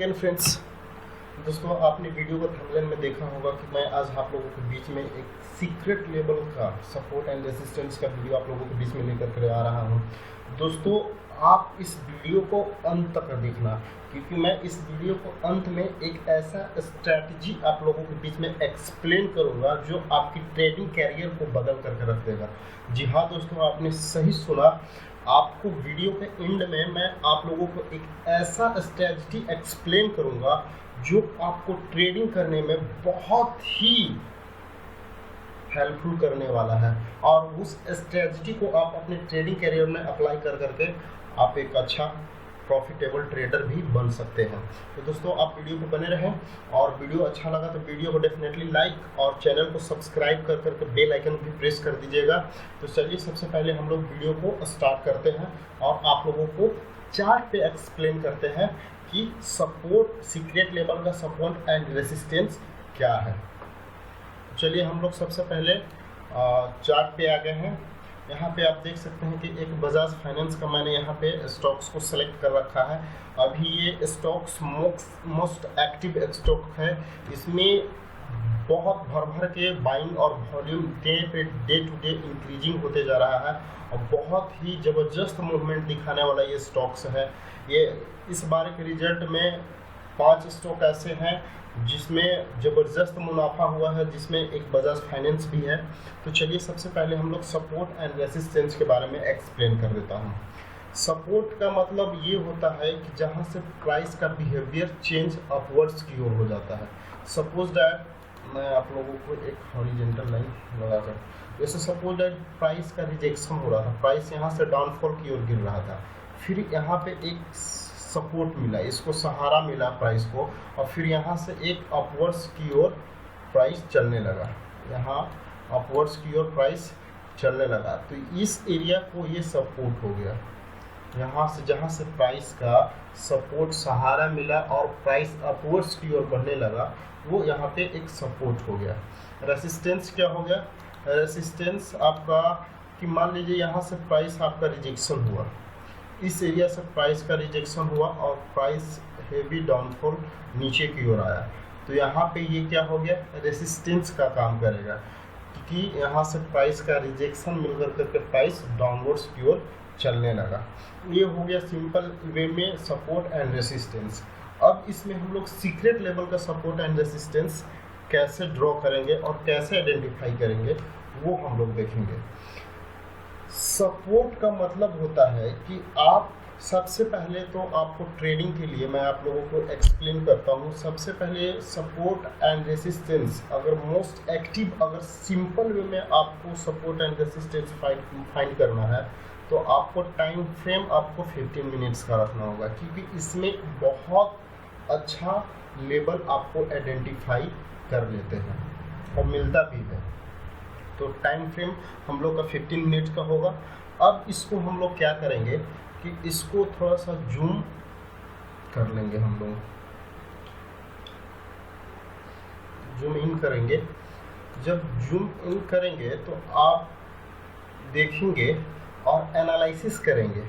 Again friends. दोस्तों, आपने video को थंबनेल में देखा होगा कि मैं आज आप लोगों के बीच में एक सीक्रेट लेवल का सपोर्ट एंड रेसिस्टेंस का वीडियो आप लोगों के बीच में लेकर के आ रहा हूं। दोस्तों, आप इस वीडियो को अंत तक देखना, क्योंकि मैं इस वीडियो को अंत में एक ऐसा स्ट्रैटेजी आप लोगों के बीच में एक्सप्लेन करूंगा जो आपकी ट्रेडिंग कैरियर को बदल करके रख देगा। जी हाँ दोस्तों, आपने सही सुना। आपको वीडियो के एंड में मैं आप लोगों को एक ऐसा स्ट्रैटेजी एक्सप्लेन करूंगा जो आपको ट्रेडिंग करने में बहुत ही हेल्पफुल करने वाला है, और उस स्ट्रैटेजी को आप अपने ट्रेडिंग करियर में अप्लाई कर करके आप एक अच्छा प्रॉफिटेबल ट्रेडर भी बन सकते हैं। तो दोस्तों, आप वीडियो को बने रहें, और वीडियो अच्छा लगा तो वीडियो को डेफिनेटली लाइक और चैनल को सब्सक्राइब कर करके बेल आइकन भी प्रेस कर दीजिएगा। तो चलिए, सबसे पहले हम लोग वीडियो को स्टार्ट करते हैं और आप लोगों को चार्ट पे एक्सप्लेन करते हैं कि सपोर्ट, सीक्रेट लेवल का सपोर्ट एंड रेसिस्टेंस क्या है। चलिए, हम लोग सबसे पहले चार्ट पे आ गए हैं। यहाँ पे आप देख सकते हैं कि एक बजाज फाइनेंस का मैंने यहाँ पे स्टॉक्स को सेलेक्ट कर रखा है। अभी ये स्टॉक्स मोस्ट एक्टिव स्टॉक है। इसमें बहुत भर के बाइंग और volume day to day increasing होते जा रहा है, और बहुत ही ज़बरदस्त मूवमेंट दिखाने वाला ये स्टॉक्स है। ये इस बार के रिजल्ट में 5 स्टॉक ऐसे हैं जिसमें ज़बरदस्त मुनाफा हुआ है, जिसमें एक बजाज फाइनेंस भी है। तो चलिए, सबसे पहले हम लोग सपोर्ट एंड रेसिस्टेंस के बारे में एक्सप्लेन कर देता हूँ। सपोर्ट का मतलब ये होता है कि जहाँ से प्राइस का बिहेवियर चेंज अपवर्ड्स की ओर हो जाता है। सपोज दैट मैं आप लोगों को एक हॉरिजॉन्टल लाइन लगा कर, जैसे सपोज दैट प्राइस का रिजेक्शन हो रहा था, प्राइस यहाँ से डाउनफॉल की ओर गिर रहा था, फिर यहाँ पे एक सपोर्ट मिला, इसको सहारा मिला प्राइस को, और फिर यहाँ से एक अपवर्ड्स की ओर प्राइस चलने लगा। यहाँ अपवर्ड्स की ओर प्राइस चलने लगा, तो इस एरिया को ये सपोर्ट हो गया। यहाँ से जहाँ से प्राइस का सपोर्ट सहारा मिला और प्राइस अपवर्ड्स की ओर बढ़ने लगा, वो यहाँ पे एक सपोर्ट हो गया। रेसिस्टेंस क्या हो गया? रेसिस्टेंस आपका कि मान लीजिए यहाँ से प्राइस आपका रिजेक्शन हुआ, इस एरिया से प्राइस का रिजेक्शन हुआ और प्राइस हेवी डाउनफॉल नीचे की ओर आया, तो यहाँ पे ये क्या हो गया? रेसिस्टेंस का काम करेगा, क्योंकि यहाँ से प्राइस का रिजेक्शन मिलकर करके प्राइस डाउनवर्ड्स की ओर चलने लगा। ये हो गया सिंपल वे में सपोर्ट एंड रेसिस्टेंस। अब इसमें हम लोग सीक्रेट लेवल का सपोर्ट एंड रेसिस्टेंस कैसे ड्रॉ करेंगे और कैसे आइडेंटिफाई करेंगे, वो हम लोग देखेंगे। सपोर्ट का मतलब होता है कि आप सबसे पहले तो आपको ट्रेडिंग के लिए मैं आप लोगों को एक्सप्लेन करता हूँ। सबसे पहले सपोर्ट एंड रेसिस्टेंस अगर मोस्ट एक्टिव, अगर सिंपल वे में आपको सपोर्ट एंड रेसिस्टेंस फाइंड करना है, तो आपको टाइम फ्रेम आपको 15 मिनट्स का रखना होगा, क्योंकि इसमें बहुत अच्छा लेवल आपको आइडेंटिफाई कर लेते हैं और मिलता भी है। तो टाइम फ्रेम हम लोग का 15 मिनट का होगा। अब इसको हम लोग क्या करेंगे कि इसको थोड़ा सा जूम कर लेंगे, हम लोग जूम इन करेंगे। जब जूम इन करेंगे तो आप देखेंगे और एनालिसिस करेंगे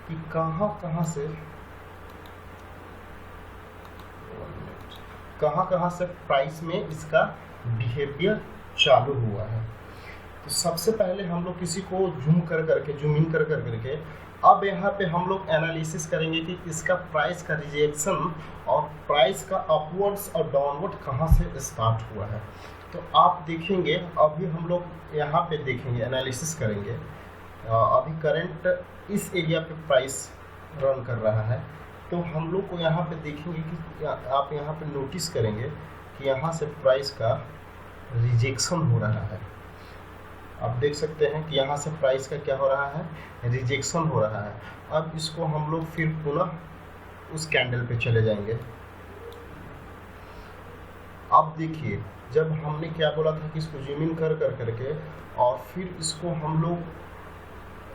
कि कहाँ से प्राइस में इसका बिहेवियर चालू हुआ है। तो सबसे पहले हम लोग किसी को जूम इन कर करके अब यहाँ पे हम लोग एनालिसिस करेंगे कि इसका प्राइस का रिजेक्शन और प्राइस का अपवर्ड्स और डाउनवर्ड कहाँ से स्टार्ट हुआ है। तो आप देखेंगे, अभी हम लोग यहाँ पे देखेंगे, एनालिसिस करेंगे। अभी करंट इस एरिया पे प्राइस रन कर रहा है, तो हम लोग को यहाँ पे देखेंगे कि आप यहाँ पे नोटिस करेंगे कि यहाँ से प्राइस का रिजेक्शन हो रहा है। आप देख सकते हैं कि यहाँ से प्राइस का क्या हो रहा है? रिजेक्शन हो रहा है। अब इसको हम लोग फिर पुनः उस कैंडल पे चले जाएंगे। अब देखिए, जब हमने क्या बोला था कि इसको जूम इन कर करके और फिर इसको हम लोग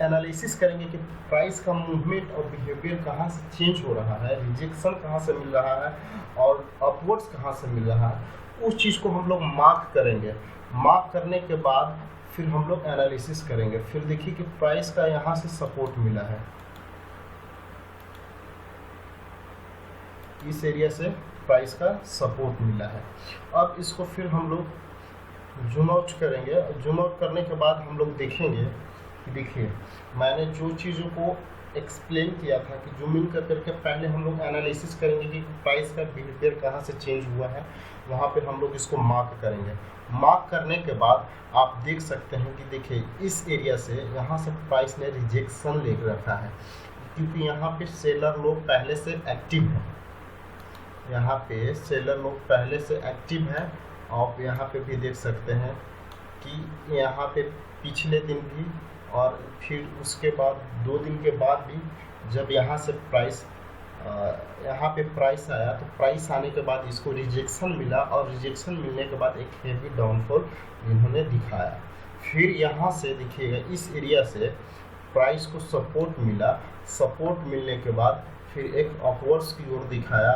एनालिसिस करेंगे कि प्राइस का मूवमेंट और बिहेवियर कहाँ से चेंज हो रहा है, रिजेक्शन कहाँ से मिल रहा है और अपवर्ड्स कहाँ से मिल रहा है, उस चीज़ को हम लोग मार्क करेंगे। मार्क करने के बाद फिर हम लोग एनालिसिस करेंगे। फिर देखिए कि प्राइस का यहाँ से सपोर्ट मिला है, इस एरिया से प्राइस का सपोर्ट मिला है। अब इसको फिर हम लोग जूम आउट करेंगे। जूम आउट करने के बाद हम लोग देखेंगे कि देखिए मैंने जो चीज़ों को एक्सप्लेन किया था कि जूम इन कर करके पहले हम लोग एनालिसिस करेंगे कि प्राइस का बिहेवियर कहाँ से चेंज हुआ है, वहाँ पे हम लोग इसको मार्क करेंगे। मार्क करने के बाद आप देख सकते हैं कि देखिए इस एरिया से यहाँ से प्राइस ने रिजेक्शन ले रखा है, क्योंकि यहाँ पे सेलर लोग पहले से एक्टिव हैं। यहाँ पे सेलर लोग पहले से एक्टिव हैं। आप यहाँ पे भी देख सकते हैं कि यहाँ पे पिछले दिन भी और फिर उसके बाद 2 दिन के बाद भी जब यहाँ से प्राइस यहाँ पे प्राइस आया, तो प्राइस आने के बाद इसको रिजेक्शन मिला और रिजेक्शन मिलने के बाद एक हेवी डाउनफॉल इन्होंने दिखाया। फिर यहाँ से देखिएगा इस एरिया से प्राइस को सपोर्ट मिला। सपोर्ट मिलने के बाद फिर एक अपवर्ड्स की ओर दिखाया,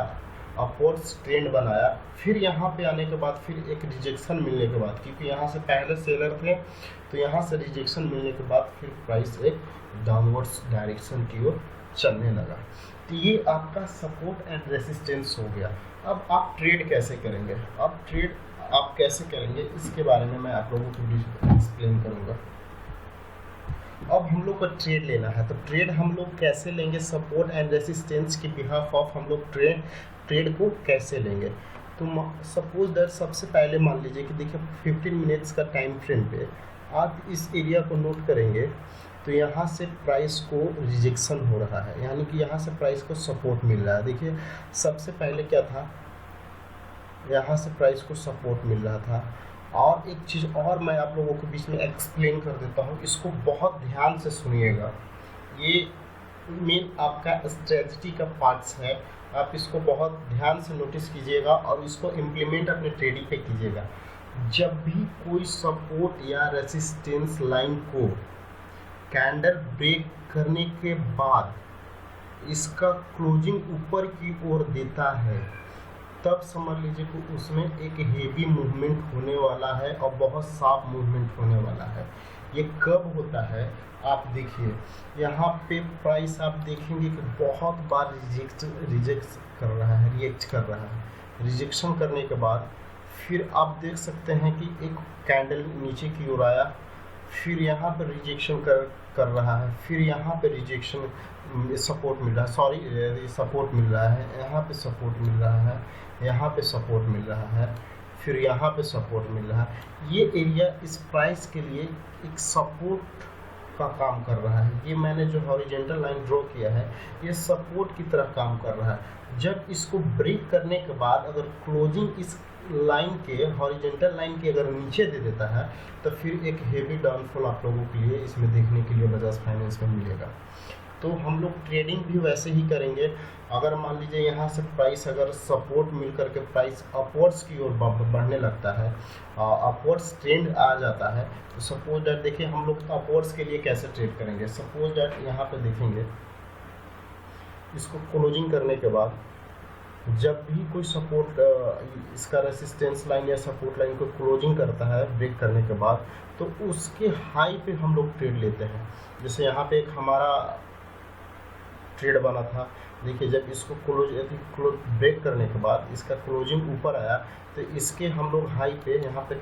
अपवर्ड्स ट्रेंड बनाया। फिर यहाँ पे आने के बाद फिर एक रिजेक्शन मिलने के बाद, क्योंकि यहाँ से पहले सेलर थे, तो यहाँ से रिजेक्शन मिलने के बाद फिर प्राइस एक डाउनवर्ड्स डायरेक्शन की ओर चलने लगा। तो ये आपका सपोर्ट एंड रेसिस्टेंस हो गया। अब आप ट्रेड कैसे करेंगे, अब ट्रेड आप कैसे करेंगे इसके बारे में मैं आप लोगों को एक्सप्लेन करूँगा। अब हम लोग को ट्रेड लेना है, तो ट्रेड हम लोग कैसे लेंगे, सपोर्ट एंड रेसिस्टेंस के बिहाफ ऑफ हम लोग ट्रेड को कैसे लेंगे। तो सपोज दैट सबसे पहले मान लीजिए कि देखिए 15 मिनट्स का टाइम फ्रेम पे आप इस एरिया को नोट करेंगे, तो यहाँ से प्राइस को रिजेक्शन हो रहा है, यानी कि यहाँ से प्राइस को सपोर्ट मिल रहा है। देखिए सबसे पहले क्या था, यहाँ से प्राइस को सपोर्ट मिल रहा था। और एक चीज़ और मैं आप लोगों को बीच में एक्सप्लेन कर देता हूँ, इसको बहुत ध्यान से सुनिएगा। ये मेन आपका स्ट्रेटजी का पार्ट्स है, आप इसको बहुत ध्यान से नोटिस कीजिएगा और इसको इम्प्लीमेंट अपने ट्रेडिंग पे कीजिएगा। जब भी कोई सपोर्ट या रेसिस्टेंस लाइन को कैंडल ब्रेक करने के बाद इसका क्लोजिंग ऊपर की ओर देता है, तब समझ लीजिए कि उसमें एक हेवी मूवमेंट होने वाला है और बहुत साफ मूवमेंट होने वाला है। ये कब होता है आप देखिए, यहाँ पे प्राइस आप देखेंगे कि बहुत बार रिजेक्ट कर रहा है, रिएक्ट कर रहा है। रिजेक्शन करने के बाद फिर आप देख सकते हैं कि एक कैंडल नीचे की ओर आया, फिर यहाँ पर रिजेक्शन कर रहा है, फिर यहाँ पे रिजेक्शन सपोर्ट मिल रहा है, सॉरी सपोर्ट मिल रहा है, यहाँ पे सपोर्ट मिल रहा है, यहाँ पे सपोर्ट मिल रहा है, फिर यहाँ पे सपोर्ट मिल रहा है। ये एरिया इस प्राइस के लिए एक सपोर्ट का काम कर रहा है। ये मैंने जो हॉरिजॉन्टल लाइन ड्रॉ किया है, ये सपोर्ट की तरह काम कर रहा है। जब इसको ब्रेक करने के बाद अगर क्लोजिंग इस लाइन के, हॉरिजॉन्टल लाइन के अगर नीचे दे देता है, तो फिर एक हेवी डाउनफॉल आप लोगों के लिए इसमें देखने के लिए बजाज फाइनेंस में मिलेगा। तो हम लोग ट्रेडिंग भी वैसे ही करेंगे। अगर मान लीजिए यहाँ से प्राइस अगर सपोर्ट मिल करके प्राइस अपवर्ड्स की ओर बढ़ने लगता है, अपवर्ड्स ट्रेंड आ जाता है, तो सपोज दैट देखिए हम लोग अपवर्ड्स के लिए कैसे ट्रेड करेंगे। सपोज दैट यहाँ पे देखेंगे, इसको क्लोजिंग करने के बाद जब भी कोई सपोर्ट इसका रेसिस्टेंस लाइन या सपोर्ट लाइन को क्लोजिंग करता है ब्रेक करने के बाद, तो उसके हाई पे हम लोग ट्रेड लेते हैं। जैसे यहाँ पे एक हमारा ट्रेड बना था, देखिए जब इसको क्लोज ब्रेक करने के बाद इसका क्लोजिंग ऊपर आया, तो इसके हम लोग हाई पे यहाँ पे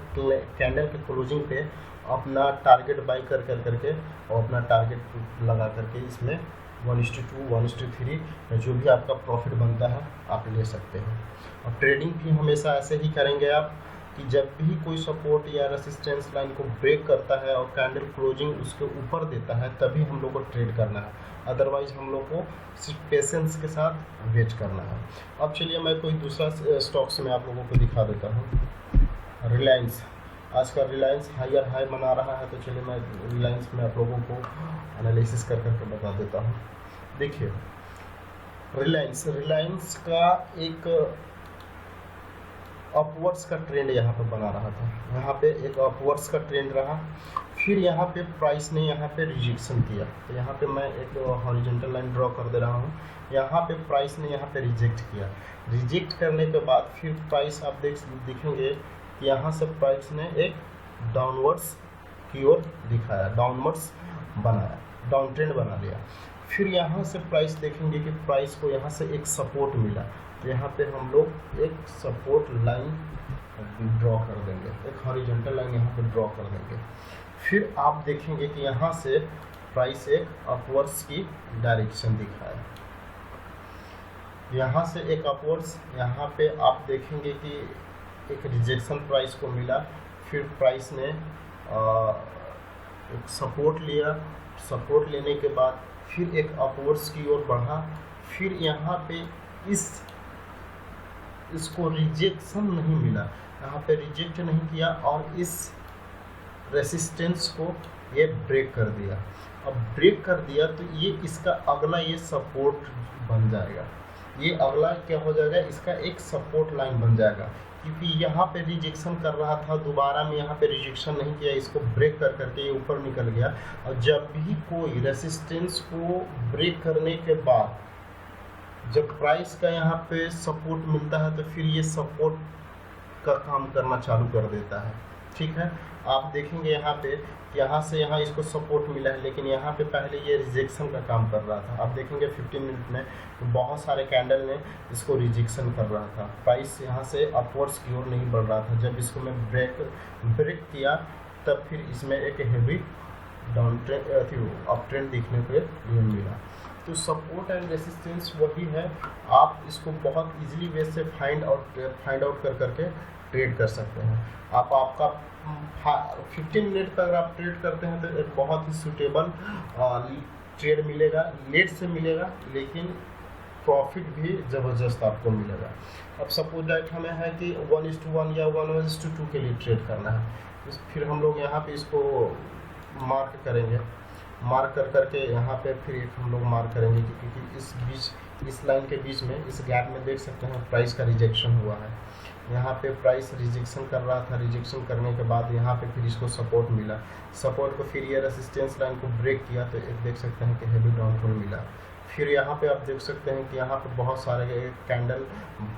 कैंडल के क्लोजिंग पे अपना टारगेट बाई करके और अपना टारगेट लगा करके इसमें 1:2, 1:3 जो भी आपका प्रॉफिट बनता है आप ले सकते हैं। और ट्रेडिंग भी हमेशा ऐसे ही करेंगे आप कि जब भी कोई सपोर्ट या रेसिस्टेंस लाइन को ब्रेक करता है और कैंडल क्लोजिंग उसके ऊपर देता है, तभी हम लोग को ट्रेड करना है। अदरवाइज हम लोग को सिर्फ पेशेंस के साथ वेट करना है। अब चलिए मैं कोई दूसरा स्टॉक्स में आप लोगों को दिखा देता हूँ। रिलायंस, आज का रिलायंस हायर हाई बना रहा है, तो चलिए मैं रिलायंस में आप लोगों को एनालिसिस कर करके बता देता हूँ। देखिए रिलायंस का एक अपवर्ड्स का ट्रेंड यहाँ पे बना रहा था, यहाँ पे एक अपवर्ड्स का ट्रेंड रहा, फिर यहाँ पे प्राइस ने यहाँ पे रिजेक्शन किया। तो यहाँ पे मैं एक हॉरिजॉन्टल लाइन ड्रॉ कर दे रहा हूँ, यहाँ पे प्राइस ने यहाँ पे रिजेक्ट किया। रिजेक्ट करने के बाद फिर प्राइस आप देखेंगे यहाँ से प्राइस ने एक डाउनवर्ड्स की ओर दिखाया, डाउनवर्ड्स बनाया। डाउन ट्रेंड बना लिया। फिर यहाँ से प्राइस देखेंगे कि प्राइस को यहाँ से एक सपोर्ट मिला, तो यहाँ पे हम लोग एक सपोर्ट लाइन ड्रॉ कर देंगे, एक हॉरिजॉन्टल लाइन यहाँ पे ड्रॉ कर देंगे। फिर आप देखेंगे कि यहाँ से प्राइस एक अपवर्ड्स की डायरेक्शन दिखाए, यहाँ से एक अपवर्ड्स, यहाँ पे आप देखेंगे कि एक रिजेक्शन प्राइस को मिला। फिर प्राइस ने एक सपोर्ट लिया, सपोर्ट लेने के बाद फिर एक अपवर्ड्स की ओर बढ़ा। फिर यहाँ पे इसको रिजेक्शन नहीं मिला, यहाँ पे रिजेक्ट नहीं किया और इस रेसिस्टेंस को ये ब्रेक कर दिया। अब ब्रेक कर दिया तो ये इसका अगला ये सपोर्ट बन जाएगा, ये अगला क्या हो जाएगा, इसका एक सपोर्ट लाइन बन जाएगा। क्योंकि यहाँ पे रिजेक्शन कर रहा था, दोबारा में यहाँ पे रिजेक्शन नहीं किया, इसको ब्रेक कर करके ये ऊपर निकल गया। और जब भी कोई रेसिस्टेंस को ब्रेक करने के बाद जब प्राइस का यहाँ पे सपोर्ट मिलता है तो फिर ये सपोर्ट का काम करना चालू कर देता है। ठीक है, आप देखेंगे यहाँ पे यहाँ से यहाँ इसको सपोर्ट मिला है, लेकिन यहाँ पे पहले ये रिजेक्शन का काम कर रहा था। आप देखेंगे 15 मिनट में बहुत सारे कैंडल ने इसको रिजेक्शन कर रहा था, प्राइस यहाँ से अपवर्ड्स की ओर नहीं बढ़ रहा था। जब इसको मैं ब्रेक किया तब फिर इसमें एक heavy down trend up trend देखने को मिला। तो सपोर्ट एंड रेसिस्टेंस वही है, आप इसको बहुत इजीली वे से फाइंड आउट कर करके ट्रेड कर सकते हैं। आपका 15 मिनट पर अगर आप ट्रेड करते हैं तो एक बहुत ही सूटेबल ट्रेड मिलेगा, लेट से मिलेगा, लेकिन प्रॉफिट भी ज़बरदस्त आपको मिलेगा। अब सपोज दैट हमें है कि 1:1 या 1:2 के लिए ट्रेड करना है, फिर हम लोग यहाँ पे इसको मार्क करेंगे, मार्क कर करके यहाँ पे फिर एक हम लोग मार्क करेंगे क्योंकि इस लाइन के बीच में इस गैप में देख सकते हैं प्राइस का रिजेक्शन हुआ है। यहाँ पे प्राइस रिजेक्शन कर रहा था, रिजेक्शन करने के बाद यहाँ पे फिर इसको सपोर्ट मिला, सपोर्ट को फिर ये रेसिस्टेंस लाइन को ब्रेक किया तो एक देख सकते हैं कि हेवी डाउनफॉल मिला। फिर यहाँ पे आप देख सकते हैं कि यहाँ पे बहुत सारे कैंडल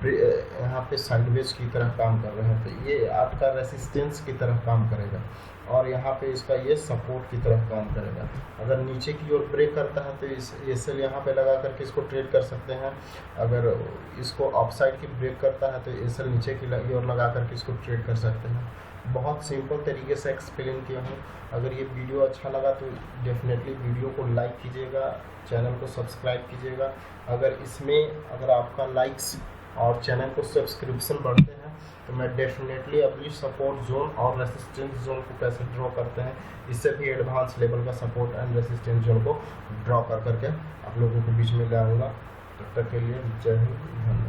यहाँ पे साइडवेज की तरह काम कर रहे हैं, तो ये आपका रेसिस्टेंस की तरह काम करेगा और यहाँ पे इसका ये सपोर्ट की तरह काम करेगा। अगर नीचे की ओर ब्रेक करता है तो ये सेल यहाँ पे लगा करके इसको ट्रेड कर सकते हैं। अगर इसको अपसाइड की ब्रेक करता है तो ये सेल नीचे की ओर लगा करके इसको ट्रेड कर सकते हैं। बहुत सिंपल तरीके से एक्सप्लेन किया हूँ। अगर ये वीडियो अच्छा लगा तो डेफिनेटली वीडियो को लाइक कीजिएगा, चैनल को सब्सक्राइब कीजिएगा। अगर आपका लाइक्स और चैनल को सब्सक्रिप्शन बढ़ते हैं तो मैं डेफिनेटली अपनी सपोर्ट जोन और रेसिस्टेंस जोन को कैसे ड्रॉ करते हैं, इससे भी एडवांस लेवल का सपोर्ट एंड रेसिस्टेंस जोन को ड्रॉ कर करके आप लोगों के बीच में लाऊंगा। तब तक के लिए जय हिंद, धन्यवाद।